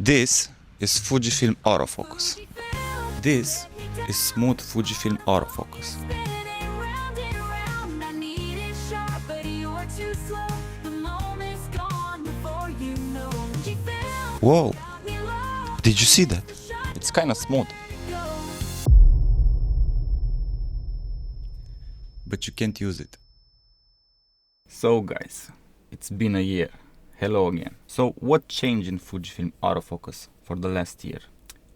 This is Fujifilm autofocus. This is smooth Fujifilm autofocus. Whoa! Did you see that? It's kinda smooth. But you can't use it. So guys, it's been a year. Hello again. So what changed in Fujifilm autofocus for the last year?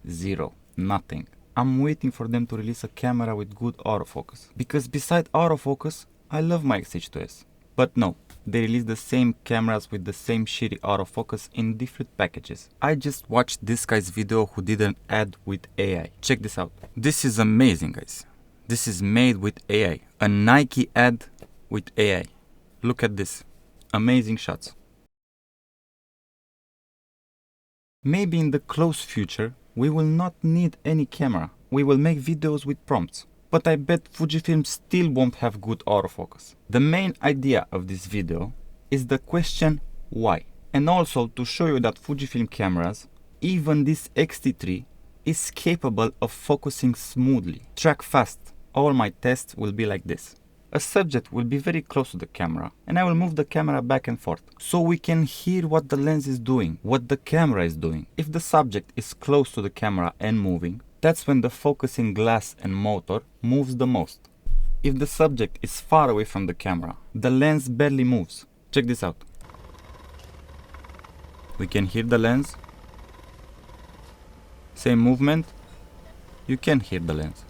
Zero. Nothing. I'm waiting for them to release a camera with good autofocus. Because beside autofocus, I love my XH2S. But no, they released the same cameras with the same shitty autofocus in different packages. I just watched this guy's video who did an ad with AI. Check this out. This is amazing, guys. This is made with AI. A Nike ad with AI. Look at this. Amazing shots. Maybe in the close future, we will not need any camera. We will make videos with prompts. But I bet Fujifilm still won't have good autofocus. The main idea of this video is the question why. And also to show you that Fujifilm cameras, even this XT3, is capable of focusing smoothly. Track fast. All my tests will be like this. A subject will be very close to the camera and I will move the camera back and forth so we can hear what the lens is doing, what the camera is doing. If the subject is close to the camera and moving, that's when the focusing glass and motor moves the most. If the subject is far away from the camera, the lens barely moves. Check this out. We can hear the lens. Same movement. You can hear the lens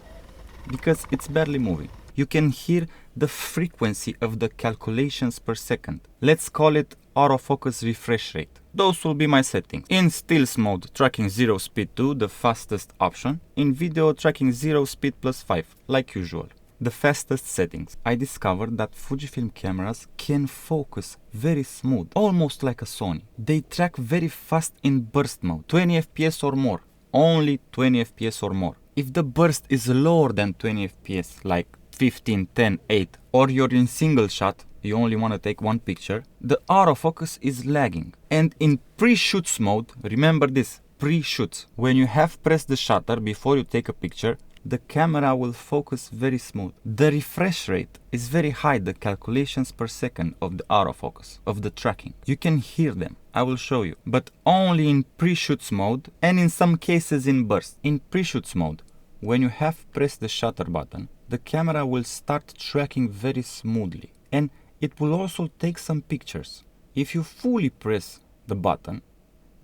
because it's barely moving. You can hear the frequency of the calculations per second. Let's call it autofocus refresh rate. Those will be my settings. In stills mode, tracking 0 speed 2, the fastest option. In video, tracking 0 speed plus 5, like usual. The fastest settings. I discovered that Fujifilm cameras can focus very smooth, almost like a Sony. They track very fast in burst mode, 20 FPS or more. Only 20 FPS or more. If the burst is lower than 20 FPS, like 15, 10, 8, or you're in single shot, you only want to take one picture, the autofocus is lagging. And in pre-shoots mode, remember this, pre-shoots, when you have pressed the shutter before you take a picture, the camera will focus very smooth. The refresh rate is very high, the calculations per second of the autofocus, of the tracking. You can hear them, I will show you, but only in pre-shoots mode and in some cases in burst. In pre-shoots mode, when you have pressed the shutter button, the camera will start tracking very smoothly and it will also take some pictures. If you fully press the button,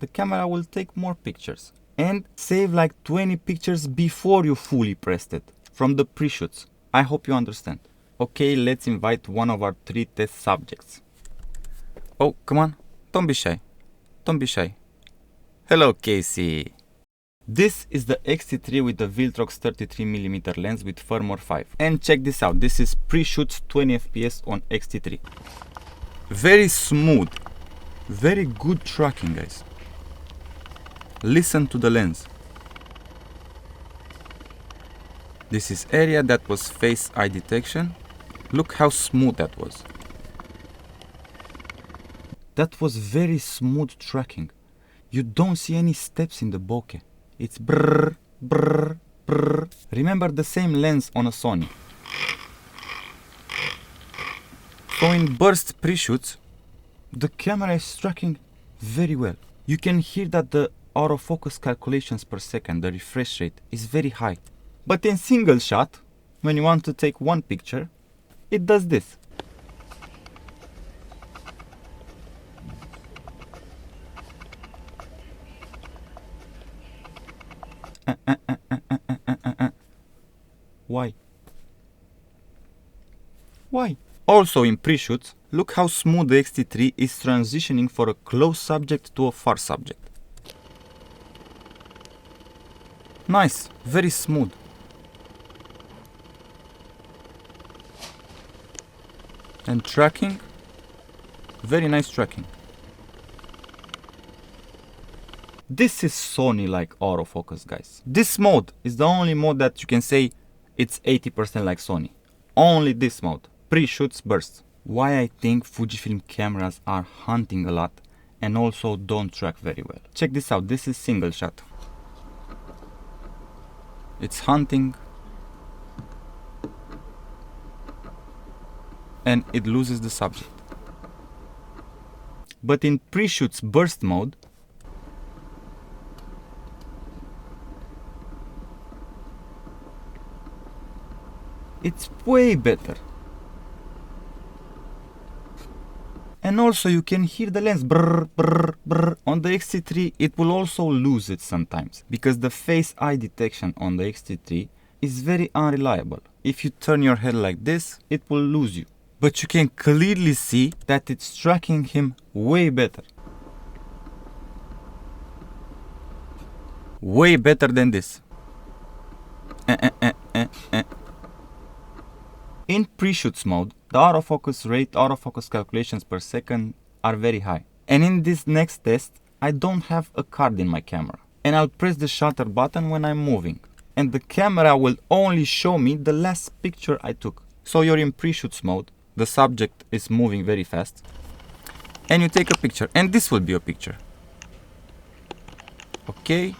the camera will take more pictures and save like 20 pictures before you fully pressed it from the pre-shoots. I hope you understand. Okay, let's invite one of our 3 test subjects. Oh, come on, don't be shy. Don't be shy. Hello, Casey. This is the XT3 with the Viltrox 33mm lens with firmware 5. And check this out, this is pre-shoots 20 FPS on XT3. Very smooth, very good tracking, guys. Listen to the lens. This is area that was face eye detection. Look how smooth that was. That was very smooth tracking. You don't see any steps in the bokeh. It's brrr, brrr, brrr. Remember the same lens on a Sony. So in burst pre-shoots, the camera is tracking very well. You can hear that the autofocus calculations per second, the refresh rate, is very high. But in single shot, when you want to take one picture, it does this. Why? Why? Also in pre-shoots, look how smooth the XT3 is transitioning for a close subject to a far subject. Nice, very smooth. And tracking, very nice tracking. This is Sony-like autofocus, guys. This mode is the only mode that you can say it's 80% like Sony. Only this mode, pre-shoots bursts. Why I think Fujifilm cameras are hunting a lot and also don't track very well. Check this out, this is single shot. It's hunting and it loses the subject. But in pre-shoot's burst mode, it's way better. And also you can hear the lens brrr, brrr, brrr. On the XT3 it will also lose it sometimes, because the face eye detection on the XT3 is very unreliable. If you turn your head like this, it will lose you. But you can clearly see that it's tracking him way better. Way better than this. In pre-shoots mode, the autofocus rate, autofocus calculations per second are very high. And in this next test, I don't have a card in my camera. And I'll press the shutter button when I'm moving. And the camera will only show me the last picture I took. So you're in pre-shoots mode, the subject is moving very fast, and you take a picture, and this will be your picture. Okay.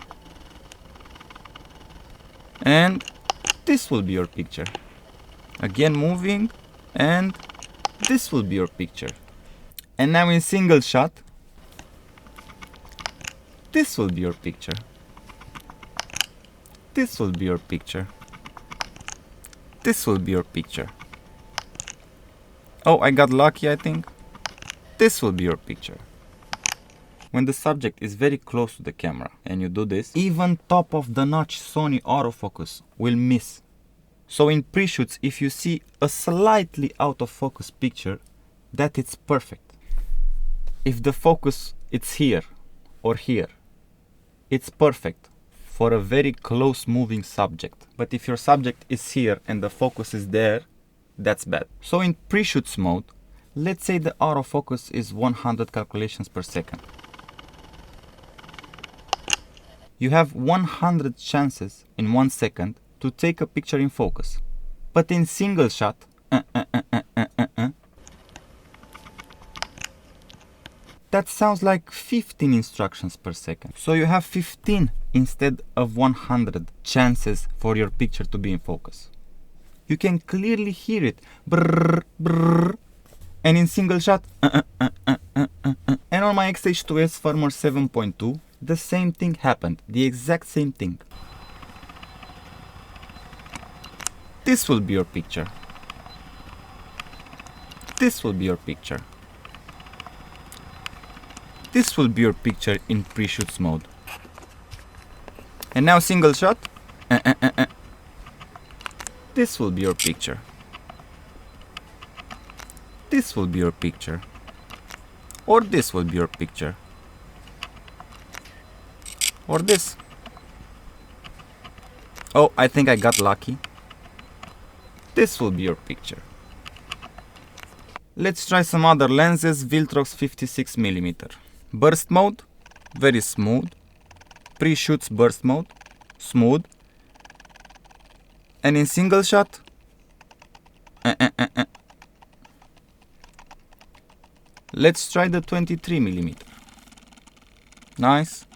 And this will be your picture. Again moving, and this will be your picture. And now in single shot, this will be your picture. This will be your picture. This will be your picture. Oh, I got lucky, I think. This will be your picture. When the subject is very close to the camera and you do this, even top of the notch Sony autofocus will miss. So in pre-shoots, if you see a slightly out of focus picture, that it's perfect. If the focus is here or here, it's perfect for a very close moving subject. But if your subject is here and the focus is there, that's bad. So in pre-shoots mode, let's say the autofocus is 100 calculations per second. You have 100 chances in 1 second to take a picture in focus. But in single shot, that sounds like 15 instructions per second. So you have 15 instead of 100 chances for your picture to be in focus. You can clearly hear it. Brrr, brrr. And in single shot. And on my XH2S Firmware 7.2, the same thing happened. The exact same thing. This will be your picture. This will be your picture. This will be your picture in pre-shoots mode. And now single shot. This will be your picture. This will be your picture. Or this will be your picture. Or this. Oh, I think I got lucky. This will be your picture. Let's try some other lenses. Viltrox 56mm. Burst mode, very smooth. Pre-shoots burst mode, smooth. And in single shot, let's try the 23mm. Nice.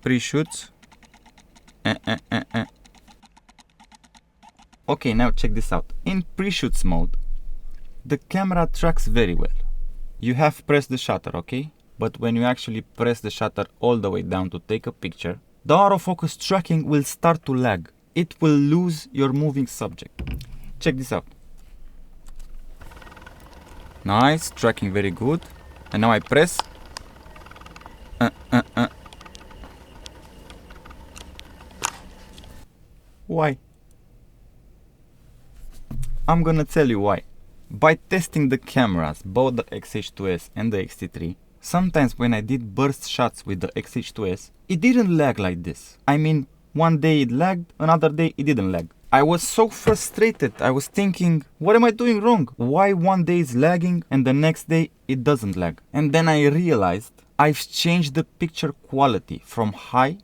Pre-shoots. Okay, now check this out. In pre-shoots mode, the camera tracks very well. You have pressed the shutter, okay? But when you actually press the shutter all the way down to take a picture, the autofocus tracking will start to lag. It will lose your moving subject. Check this out. Nice, tracking very good. And now I press. Why? I'm gonna tell you why. By testing the cameras, both the XH2S and the XT3, sometimes when I did burst shots with the XH2S, it didn't lag like this. I mean, one day it lagged, another day it didn't lag. I was so frustrated. I was thinking, what am I doing wrong? Why one day is lagging and the next day it doesn't lag? And then I realized I've changed the picture quality from high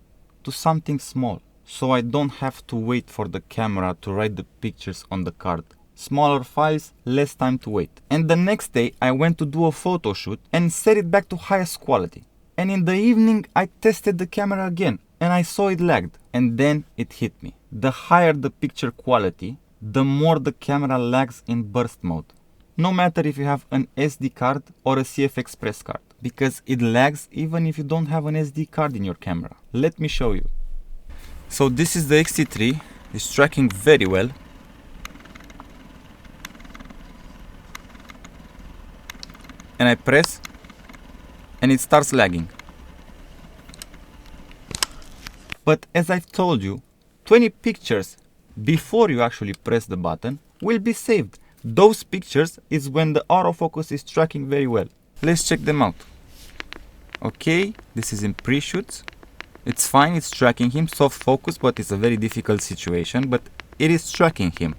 to something small. So I don't have to wait for the camera to write the pictures on the card smaller files, less time to wait. And the next day I went to do a photo shoot and set it back to highest quality. And in the evening I tested the camera again and I saw it lagged. And then it hit me. The higher the picture quality, the more the camera lags in burst mode. No matter if you have an SD card or a CF Express card, because it lags even if you don't have an SD card in your camera. Let me show you. So this is the XT3, it's tracking very well. And I press and it starts lagging. But as I've told you, 20 pictures before you actually press the button will be saved. Those pictures is when the autofocus is tracking very well. Let's check them out. Okay, this is in pre-shoots. It's fine, it's tracking him, soft focus, but it's a very difficult situation, but it is tracking him.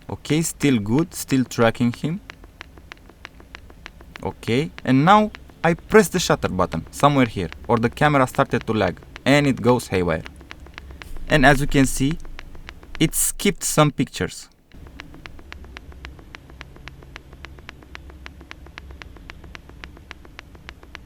Okay, still good, still tracking him. Okay, and now I press the shutter button somewhere here, or the camera started to lag, and it goes haywire. And as you can see, it skipped some pictures.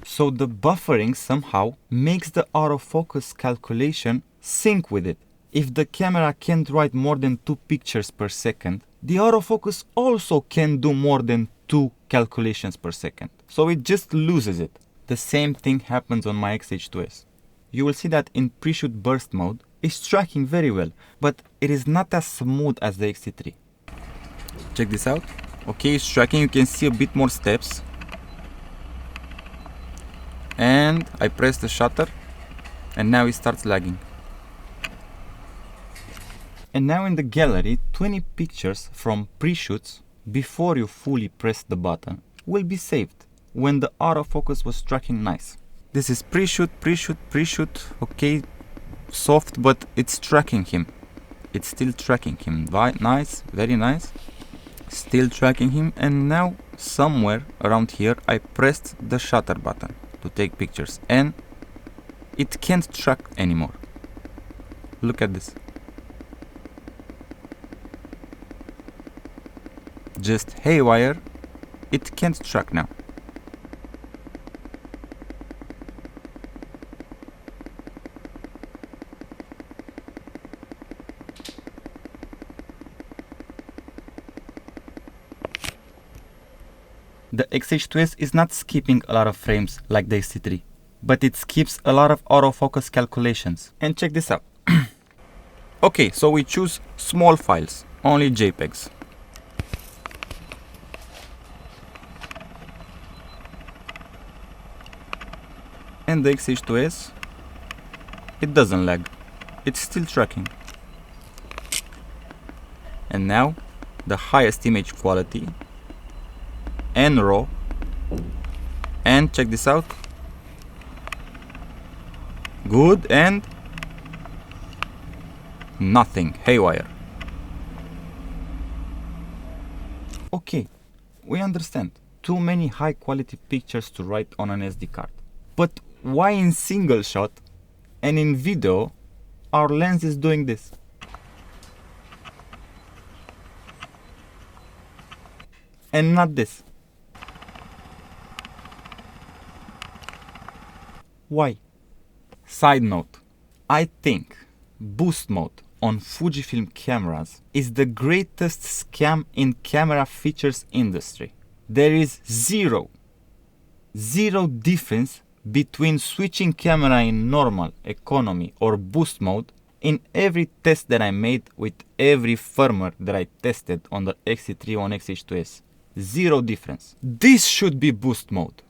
So the buffering somehow makes the autofocus calculation sync with it. If the camera can't write more than 2 pictures per second, the autofocus also can do more than 2 calculations per second. So it just loses it. The same thing happens on my XH2S. You will see that in pre-shoot burst mode, it's tracking very well, but it is not as smooth as the XT3. Check this out. Okay, it's tracking, you can see a bit more steps. And I press the shutter and now it starts lagging. And now in the gallery, 20 pictures from pre-shoots before you fully press the button will be saved when the autofocus was tracking nice. This is pre-shoot, pre-shoot, pre-shoot, okay, soft, but it's tracking him. It's still tracking him. Nice, very nice. Still tracking him, and now somewhere around here I pressed the shutter button to take pictures and it can't track anymore. Look at this. Just haywire, it can't track now. The XH2S is not skipping a lot of frames like the XT3, but it skips a lot of autofocus calculations. And check this out. Okay, so we choose small files, only JPEGs. And the XH2S, it doesn't lag, it's still tracking. And now the highest image quality and raw, and check this out, good, and nothing, haywire. Okay, we understand, too many high quality pictures to write on an SD card, but why in single shot and in video our lens is doing this? And not this. Why? Side note, I think boost mode on Fujifilm cameras is the greatest scam in camera features industry. There is zero difference between switching camera in normal, economy or boost mode in every test that I made with every firmware that I tested on the XT3 on XH2S. Zero difference. This should be boost mode.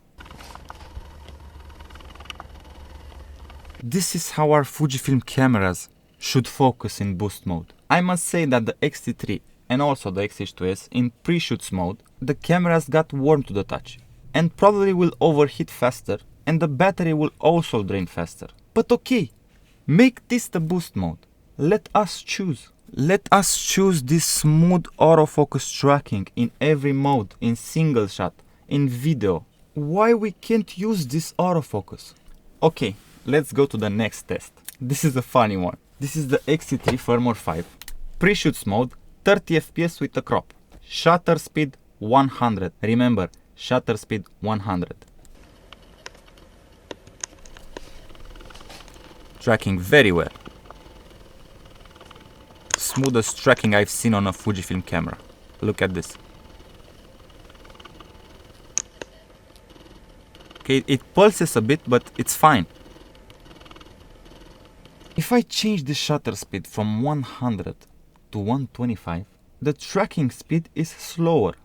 This is how our Fujifilm cameras should focus in boost mode. I must say that the XT3 and also the XH2S in pre-shoots mode, the cameras got warm to the touch and probably will overheat faster and the battery will also drain faster. But okay, make this the boost mode. Let us choose. Let us choose this smooth autofocus tracking in every mode, in single shot, in video. Why we can't use this autofocus? Okay, let's go to the next test. This is a funny one. This is the XT3 Firmware 5, pre-shoots mode, 30 FPS with a crop. Shutter speed 100. Remember, shutter speed 100. Tracking very well. Smoothest tracking I've seen on a Fujifilm camera. Look at this. Okay, it pulses a bit, but it's fine. If I change the shutter speed from 100 to 125, the tracking speed is slower.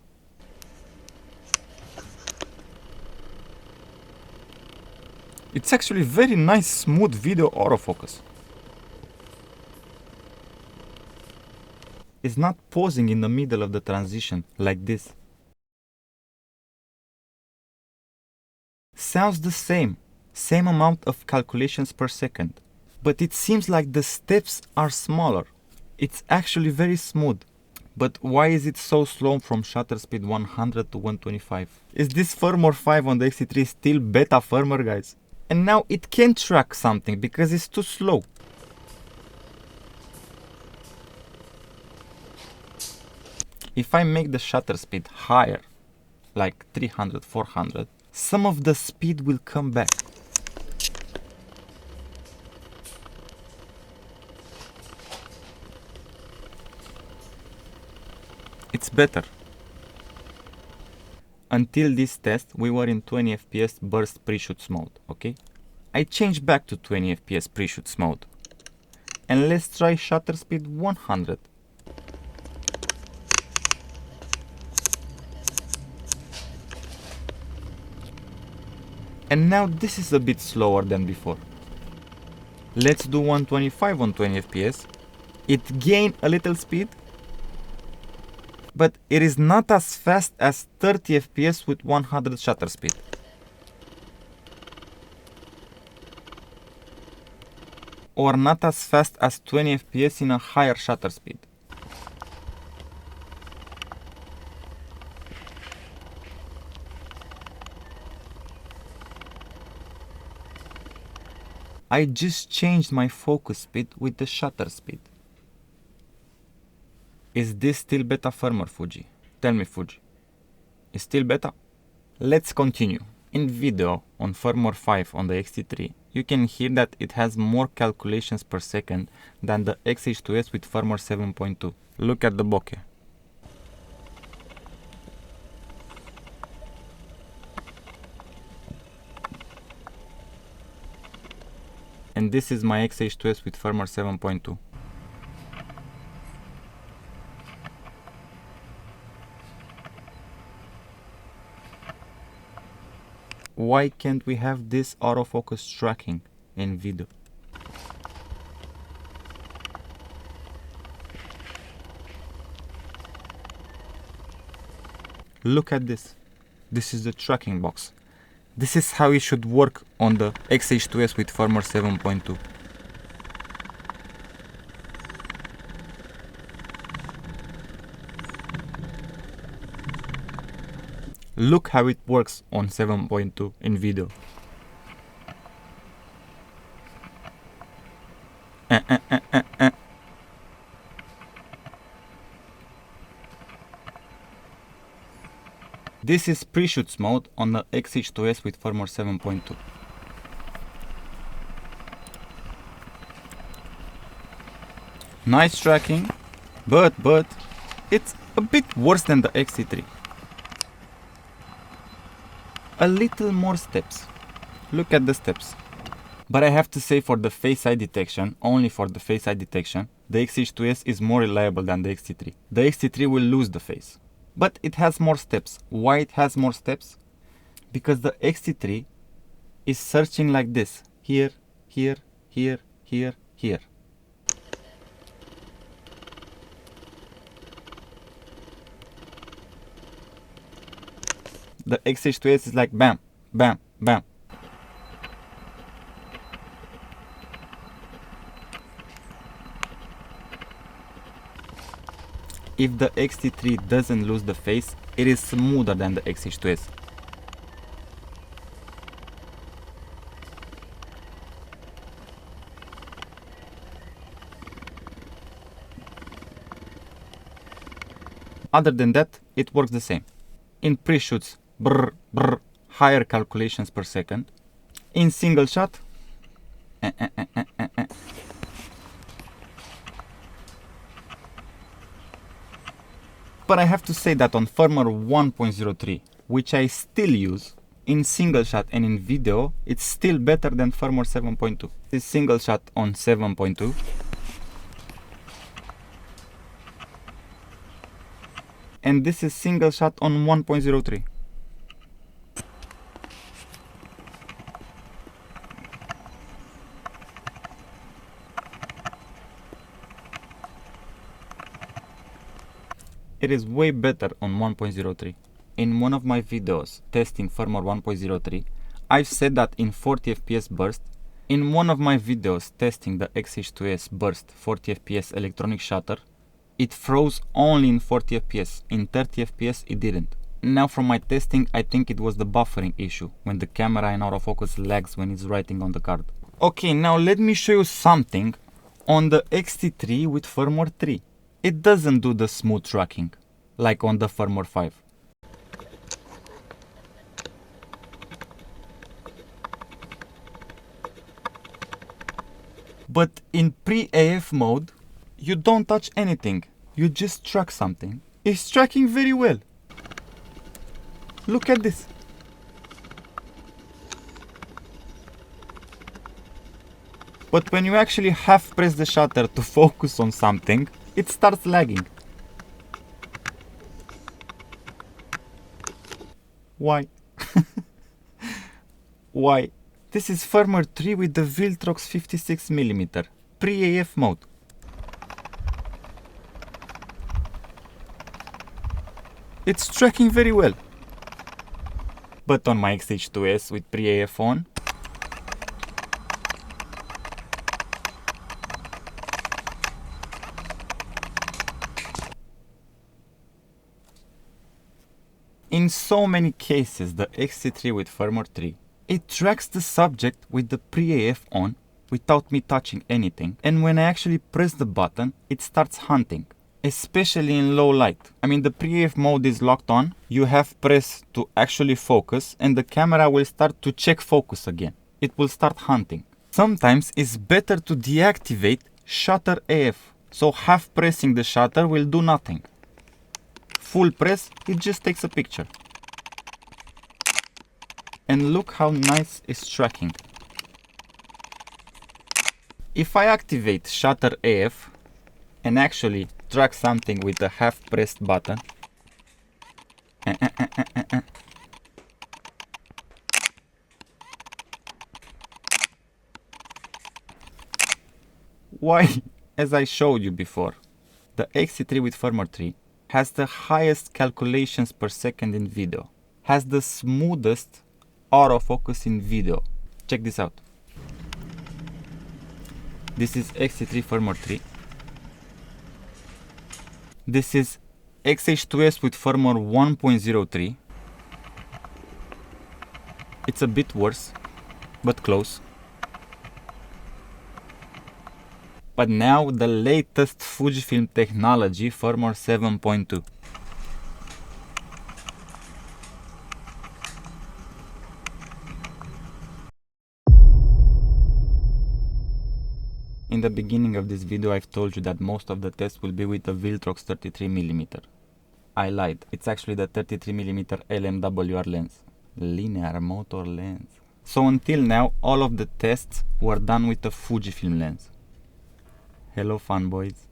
It's actually very nice, smooth video autofocus. It's not pausing in the middle of the transition like this. Sounds the same amount of calculations per second, but it seems like the steps are smaller. It's actually very smooth. But why is it so slow from shutter speed 100 to 125? Is this firmware 5 on the XT3 still beta firmware, guys? And now it can't track something because it's too slow. If I make the shutter speed higher, like 300, 400, some of the speed will come back. It's better. Until this test, we were in 20 FPS burst pre-shoots mode, okay? I changed back to 20 FPS pre-shoots mode. And let's try shutter speed 100. And now this is a bit slower than before. Let's do 125 on 20 FPS. It gained a little speed, but it is not as fast as 30 FPS with 100 shutter speed. Or not as fast as 20 FPS in a higher shutter speed. I just changed my focus speed with the shutter speed. Is this still beta firmware, Fuji? Tell me, Fuji. Is still beta? Let's continue. In video on firmware 5 on the XT3, you can hear that it has more calculations per second than the XH2S with firmware 7.2. Look at the bokeh. And this is my XH2S with firmware 7.2. Why can't we have this autofocus tracking in video? Look at this. This is the tracking box. This is how it should work on the XH2S with firmware 7.2. Look how it works on 7.2 in video. This is pre-shoots mode on the XH2S with firmware 7.2. Nice tracking, but it's a bit worse than the XT3. A little more steps. Look at the steps. But I have to say, for the Face ID detection, only for the Face ID detection, the XH2S is more reliable than the XT3. The XT3 will lose the face. But it has more steps. Why it has more steps? Because the XT3 is searching like this. Here, here, here, here, here. The XH2S is like bam, bam, bam. If the XT3 doesn't lose the face, it is smoother than the XH2S. Other than that, it works the same. In pre-shoots, higher calculations per second. In single shot, But I have to say that on firmware 1.03, which I still use, in single shot and in video, it's still better than firmware 7.2. This is single shot on 7.2. And this is single shot on 1.03. It is way better on 1.03. In one of my videos testing firmware 1.03, I've said that in 40 fps burst. In one of my videos testing the XH2S burst 40 fps electronic shutter, it froze only in 40 fps. In 30 fps it didn't. Now from my testing, I think it was the buffering issue, when the camera in autofocus lags when it's writing on the card. Okay, now let me show you something on the XT3 with firmware 3. It doesn't do the smooth tracking like on the firmware 5. But in pre-AF mode, you don't touch anything, you just track something. It's tracking very well. Look at this. But when you actually half press the shutter to focus on something, it starts lagging. Why? Why? This is firmware 3 with the Viltrox 56mm, pre-AF mode. It's tracking very well. But on my XH2S with pre-AF on, in so many cases, the XT3 with firmware 3, it tracks the subject with the pre-AF on without me touching anything, and when I actually press the button, it starts hunting, especially in low light. I mean, the pre-AF mode is locked on, you have press to actually focus, and the camera will start to check focus again. It will start hunting. Sometimes it's better to deactivate shutter AF, so half pressing the shutter will do nothing. Full press, it just takes a picture. And look how nice it's tracking. If I activate shutter AF and actually track something with a half pressed button, why, as I showed you before, the XT3 with firmware 3 has the highest calculations per second in video, has the smoothest autofocus in video. Check this out. This is XT3 firmware 3. This is XH2S with firmware 1.03. It's a bit worse, but close. But now the latest Fujifilm technology, firmware 7.2. In the beginning of this video, I've told you that most of the tests will be with the Viltrox 33mm. I lied. It's actually the 33mm LMWR lens. Linear motor lens. So until now, all of the tests were done with the Fujifilm lens. Hello fanboys.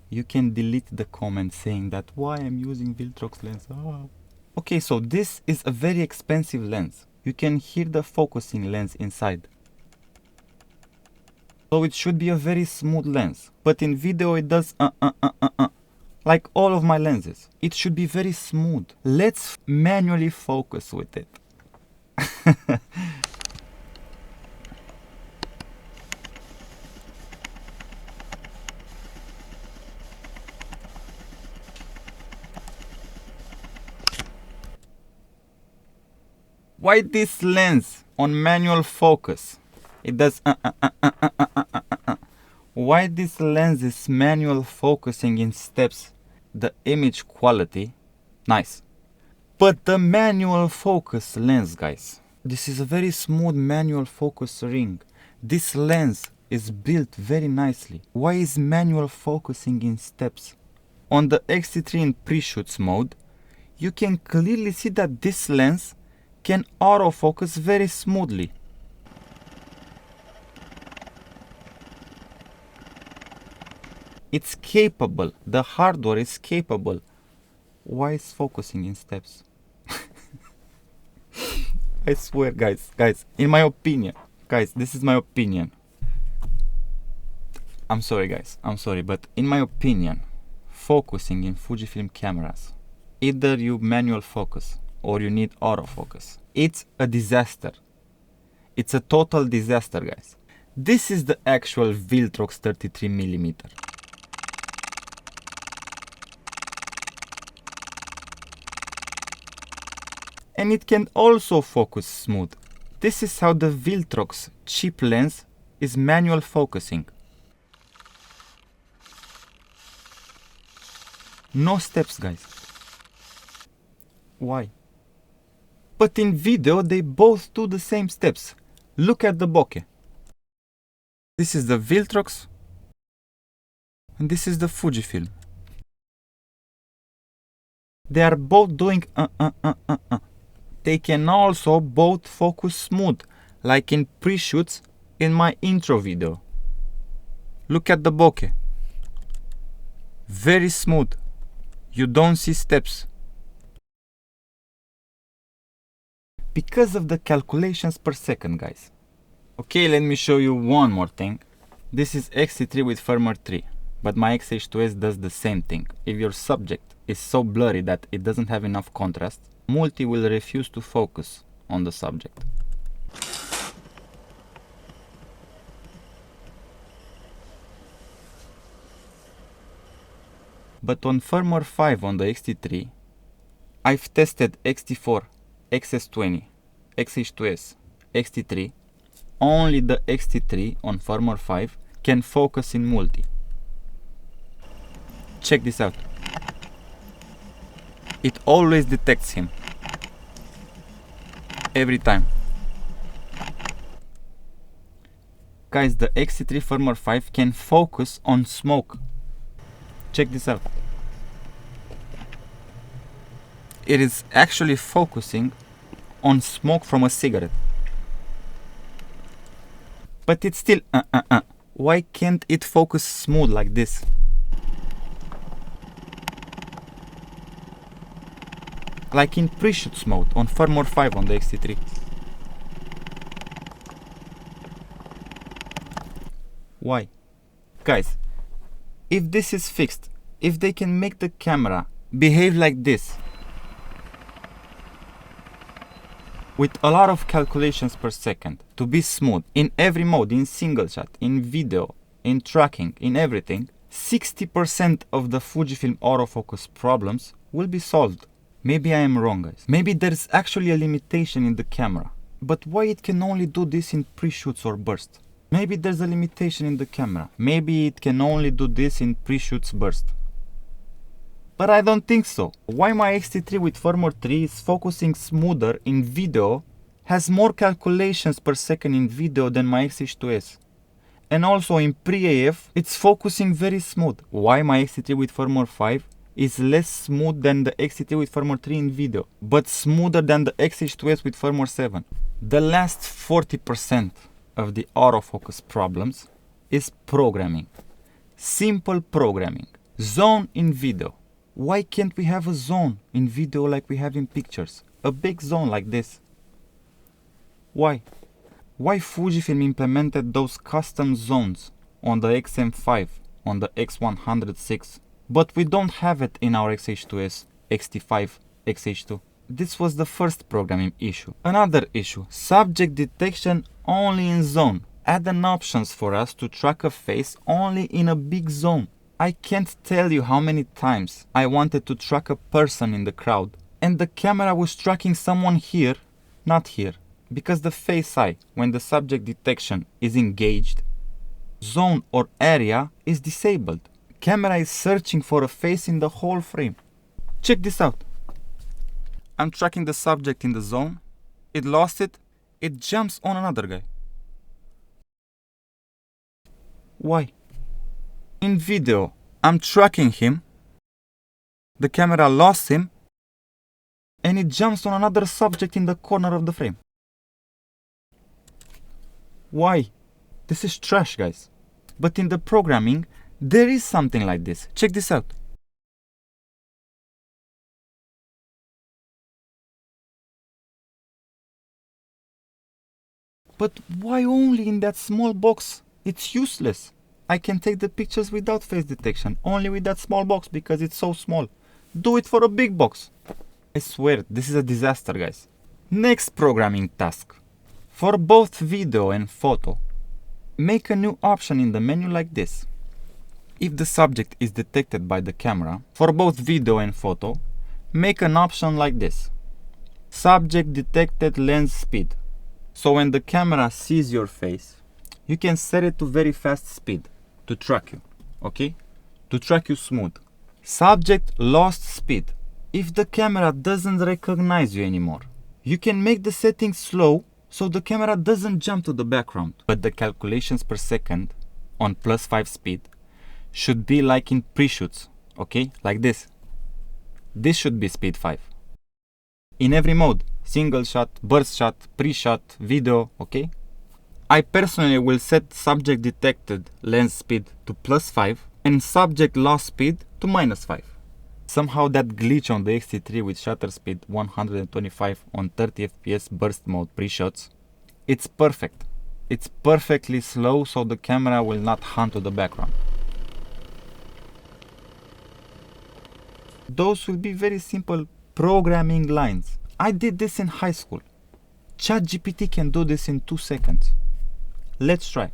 You can delete the comment saying that why I'm using Viltrox lens. Okay, so this is a very expensive lens. You can hear the focusing lens inside. So it should be a very smooth lens. But in video it does like all of my lenses. It should be very smooth. Let's manually focus with it. Why this lens on manual focus? It does Why this lens is manual focusing in steps the image quality, nice. But the manual focus lens, guys, this is a very smooth manual focus ring. This lens is built very nicely. Why is manual focusing in steps? On the XT3 in pre-shoots mode, you can clearly see that this lens can autofocus very smoothly. It's capable, the hardware is capable. Why is focusing in steps? I swear, guys, in my opinion, guys, this is my opinion. I'm sorry, guys, I'm sorry, but in my opinion, focusing in Fujifilm cameras, either you manual focus or you need autofocus, it's a disaster. It's a total disaster, guys. This is the actual Viltrox 33mm. And it can also focus smooth. This is how the Viltrox cheap lens is manual focusing. No steps, guys. Why? But in video they both do the same steps. Look at the bokeh. This is the Viltrox and this is the Fujifilm. They are both doing They can also both focus smooth, like in pre-shoots in my intro video. Look at the bokeh. Very smooth. You don't see steps. Because of the calculations per second, guys. Okay, let me show you one more thing. This is XT3 with firmware 3, but my XH2S does the same thing. If your subject is so blurry that it doesn't have enough contrast, multi will refuse to focus on the subject. But on firmware 5 on the XT3, I've tested XT4, XS20, XH2S, XT3. Only the XT3 on firmware 5 can focus in multi. Check this out. It always detects him. Every time. Guys, the XT3 firmware 5 can focus on smoke. Check this out. It is actually focusing on smoke from a cigarette. But it's still Why can't it focus smooth like this? Like in pre-shoots mode on firmware 5 on the XT3. Why? Guys, if this is fixed, if they can make the camera behave like this, with a lot of calculations per second, to be smooth, in every mode, in single shot, in video, in tracking, in everything, 60% of the Fujifilm autofocus problems will be solved. Maybe I am wrong, guys. Maybe there's actually a limitation in the camera. But why it can only do this in pre-shoots or burst? Maybe there's a limitation in the camera. Maybe it can only do this in pre-shoots burst. But I don't think so. Why my XT3 with firmware 3 is focusing smoother in video, has more calculations per second in video than my XH2S. And also in pre-AF, it's focusing very smooth. Why my XT3 with firmware 5 is less smooth than the XT3 with firmware 3 in video, but smoother than the XH2S with firmware 7. The last 40% of the autofocus problems is programming. Simple programming. Zone in video. Why can't we have a zone in video like we have in pictures? A big zone like this. Why? Why Fujifilm implemented those custom zones on the XM5, on the X106, but we don't have it in our XH2S, XT5, XH2? This was the first programming issue. Another issue, subject detection only in zone. Add an options for us to track a face only in a big zone. I can't tell you how many times I wanted to track a person in the crowd and the camera was tracking someone here, not here, because the face eye, when the subject detection is engaged, zone or area is disabled. camera is searching for a face in the whole frame. Check this out. I'm tracking the subject in the zone. It lost it. It jumps on another guy. Why? In video, I'm tracking him. The camera lost him. And it jumps on another subject in the corner of the frame. Why? This is trash, guys. But in the programming, there is something like this. Check this out. But why only in that small box? It's useless. I can take the pictures without face detection, only with that small box because it's so small. Do it for a big box. I swear, this is a disaster, guys. Next programming task. For both video and photo, make a new option in the menu like this. If the subject is detected by the camera, for both video and photo, make an option like this. Subject detected lens speed. So when the camera sees your face, you can set it to very fast speed to track you, okay? To track you smooth. Subject lost speed. If the camera doesn't recognize you anymore, you can make the settings slow so the camera doesn't jump to the background. But the calculations per second on +5 speed should be like in pre-shoots, okay? Like this. This should be speed 5. In every mode, single shot, burst shot, pre-shot, video, okay? I personally will set subject detected lens speed to +5 and subject lost speed to -5. Somehow that glitch on the XT3 with shutter speed 125 on 30 fps burst mode pre-shots, it's perfect. It's perfectly slow so the camera will not hunt to the background. Those will be very simple programming lines. I did this in high school. ChatGPT can do this in 2 seconds. Let's try.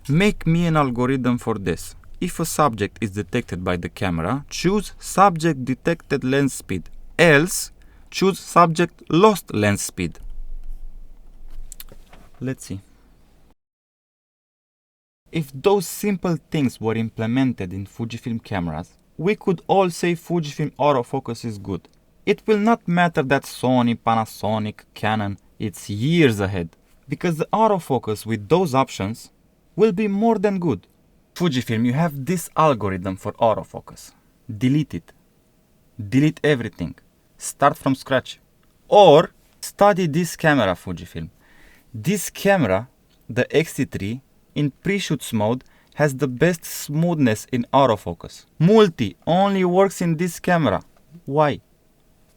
Make me an algorithm for this. If a subject is detected by the camera, choose subject detected lens speed. Else, choose subject lost lens speed. Let's see. If those simple things were implemented in Fujifilm cameras, we could all say Fujifilm autofocus is good. It will not matter that Sony, Panasonic, Canon, it's years ahead, because the autofocus with those options will be more than good. Fujifilm, you have this algorithm for autofocus. Delete it. Delete everything. Start from scratch. Or study this camera, Fujifilm. This camera, the XT3, in pre-shoots mode, has the best smoothness in autofocus. Multi only works in this camera. Why?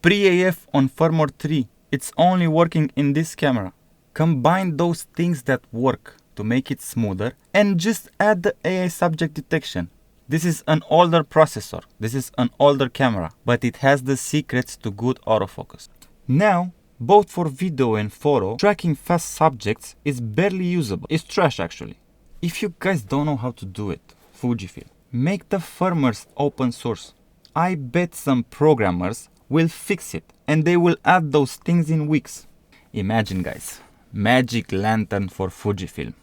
Pre-AF on firmware 3, it's only working in this camera. Combine those things that work to make it smoother and just add the AI subject detection. This is an older processor, this is an older camera, but it has the secrets to good autofocus. Now, both for video and photo, tracking fast subjects is barely usable. It's trash actually. If you guys don't know how to do it, Fujifilm, make the firmwares open source. I bet some programmers will fix it and they will add those things in weeks. Imagine, guys, magic lantern for Fujifilm.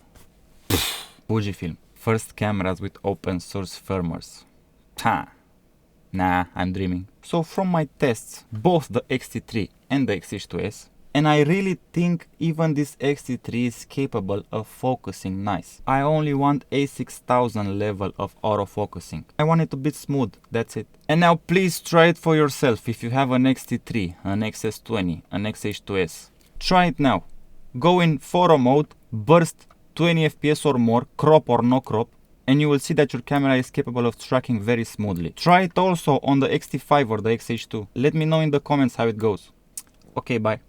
Fujifilm, first cameras with open source firmwares. Nah, I'm dreaming. So from my tests, both the XT3 and the XH2S, and I really think even this XT3 is capable of focusing nice. I only want A6000 level of autofocusing. I want it to be smooth, that's it. And now please try it for yourself if you have an XT3, an XS20, an XH2S. Try it now. Go in photo mode, burst 20 fps or more, crop or no crop, and you will see that your camera is capable of tracking very smoothly. Try it also on the XT5 or the XH2. Let me know in the comments how it goes. Okay, bye.